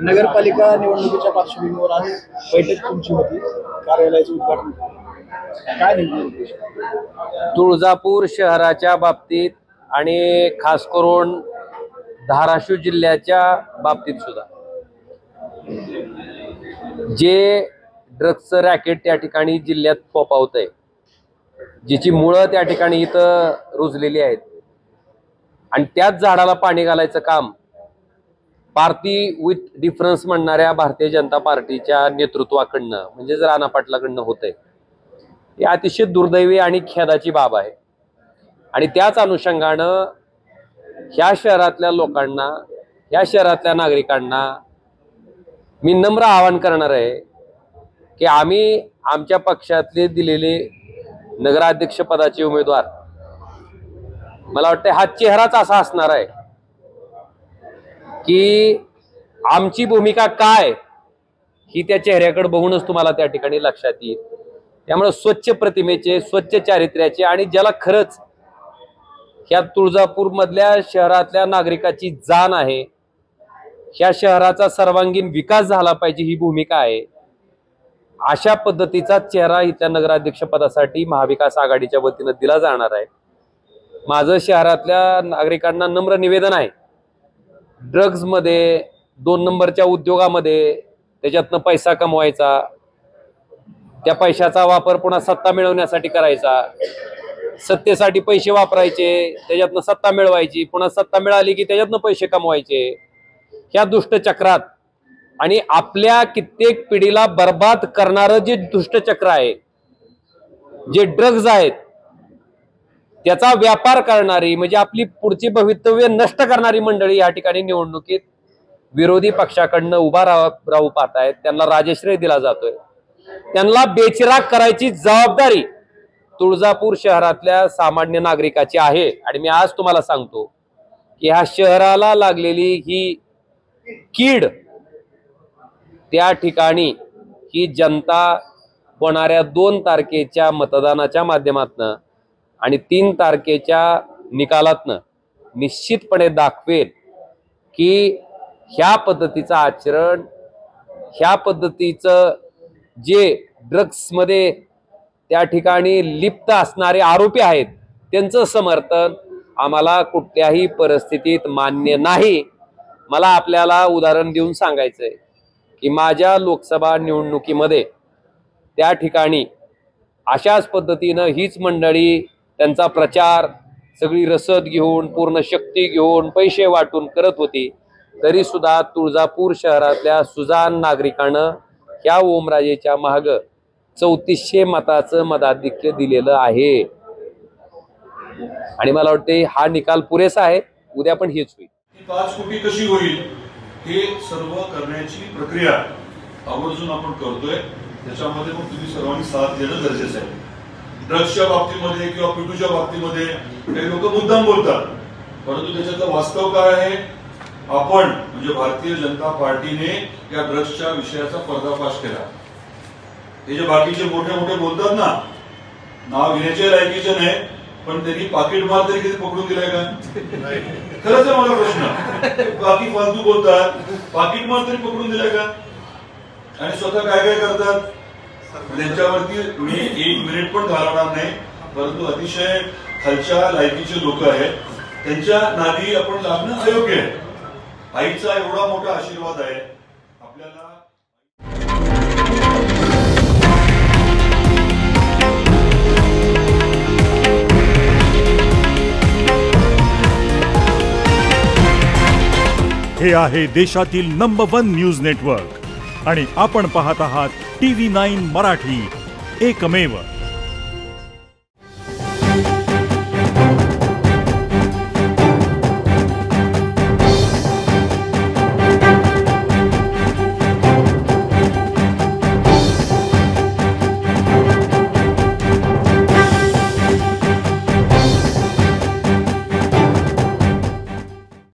नगरपालिका निवडणुकीच्या पार्श्वभूमीवर आज बैठक तुमची होती, कार्यालयाचे उद्घाटन काय नेमके? तुळजापूर शहराच्या बाबतीत आणि खास करून धाराशिव जिल्ह्याच्या बाबतीत सुद्धा जे ड्रग्सचं रॅकेट त्या ठिकाणी जिल्ह्यात फोफावतंय, जिची मुळं त्या ठिकाणी इथं रुजलेली आहेत आणि त्याच झाडाला पाणी घालायचं काम पार्टी विथ डिफरन्स म्हणणाऱ्या भारतीय जनता पार्टीच्या नेतृत्वाकडनं म्हणजे राणा पाटलाकडनं होतंय, ही अतिशय दुर्दैवी आणि खेदाची बाब आहे। आणि त्याच अनुषंगानं ह्या शहरातल्या लोकांना, ह्या शहरातल्या नागरिकांना मी नम्र आवाहन करणार आहे की आम्ही आमच्या पक्षातले दिलेले नगराध्यक्ष पदाचे उमेदवार, मला वाटतं हा चेहराच असा असणार आहे की आमची भूमिका काय ही त्या चेहऱ्याकडे बघूनच तुम्हाला त्या ठिकाणी लक्षात येईल। त्यामुळे स्वच्छ प्रतिमेचे, स्वच्छ चारित्र्याचे आणि ज्याला खरंच ह्या तुळजापूर मधल्या शहरातल्या नागरिकाची जाण आहे, ह्या शहराचा सर्वांगीण विकास झाला पाहिजे ही भूमिका आहे, अशा पद्धतीचा चेहरा इथल्या नगराध्यक्ष पदासाठी महाविकास आघाडीच्या वतीनं दिला जाणार आहे। माझं शहरातल्या नागरिकांना नम्र निवेदन आहे, ड्रग्ज मध्ये, 2 नंबरच्या उद्योगामध्ये त्याच्यातनं पैसा कमवायचा, त्या पैशाचा वापर पुन्हा सत्ता मिळवण्यासाठी करायचा, सत्तेसाठी पैसे वापरायचे, त्याच्यातनं सत्ता मिळवायची, पुन्हा सत्ता मिळाली की त्याच्यातनं पैसे कमवायचे, ह्या दुष्टचक्रात आणि आपल्या कित्येक पिढीला बर्बाद करणारं जे दुष्टचक्र आहे, जे ड्रग्ज आहेत, त्याचा व्यापार करणारी म्हणजे आपली पुढची भवितव्य नष्ट करणारी मंडळी या ठिकाणी निवडणुकीत विरोधी पक्षाकडनं उभा राहू पाहतायत, त्यांना राजश्रय दिला जातोय। त्यांना बेचिराग करायची जबाबदारी तुळजापूर शहरातल्या सामान्य नागरिकाची आहे। आणि मी आज तुम्हाला सांगतो की ह्या शहराला लागलेली ही कीड त्या ठिकाणी ही जनता होणाऱ्या 2 तारखेच्या मतदानाच्या माध्यमातून आणि 3 तारखेच्या निकालातनं निश्चितपणे दाखवेल की ह्या पद्धतीचं आचरण, ह्या पद्धतीचं जे ड्रग्समध्ये त्या ठिकाणी लिप्त असणारे आरोपी आहेत त्यांचं समर्थन आम्हाला कुठल्याही परिस्थितीत मान्य नाही। मला आपल्याला उदाहरण देऊन सांगायचंय की माझ्या लोकसभा निवडणुकीमध्ये त्या ठिकाणी अशाच पद्धतीनं हीच मंडळी त्यांचा प्रचार सगळी रसद घेऊन, पूर्ण शक्ती घेऊन, पैसे वाटून करत होती, तरी सुद्धा तुळजापूर शहरातल्या सुजाण नागरिकांना ह्या ओमराजेच्या माग 3400 मताचं मताधिक्य दिलेलं आहे। आणि मला वाटते हा निकाल पुरेसा आहे, उद्या पण हेच होईल। 5 कोटी कशी होईल हे सर्व करण्याची प्रक्रिया आवर्जून आपण करतोय, त्याच्यामध्ये मग तुम्ही सर्वांनी साथ देणं गरजेचं आहे। ड्रग्सच्या बाबतीमध्ये किंवा पिटूच्या बाबतीमध्ये काही लोक मुद्दाम बोलतात, परंतु त्याच्यातलं वास्तव काय आहे, आपण म्हणजे भारतीय जनता पार्टीने या ड्रग्सच्या विषयाचा पर्दाफाश केला। हे जे बाकीचे मोठे मोठे बोलतात ना, नाव घेण्याचे लायकीचे नाही, पण त्यांनी पाकिट मार तरी कधी पकडून दिलाय का? खरंच आहे मला प्रश्न, बाकी फालतू बोलतात, पाकिट मार तरी पकडून दिलाय का? आणि स्वतः काय काय करतात त्यांच्यावरती मी 1 मिनिट पण घालवणार नाही, परंतु अतिशय खालच्या लायकीचे लोक आहेत, त्यांच्या नादी आपण लागणं अयोग्य आहे। आईचा एवढा मोठा आशीर्वाद आहे आपल्याला। हे आहे देशातील नंबर 1 न्यूज नेटवर्क आणि आपण पाहत आहात TV9 मराठी, एकमेव।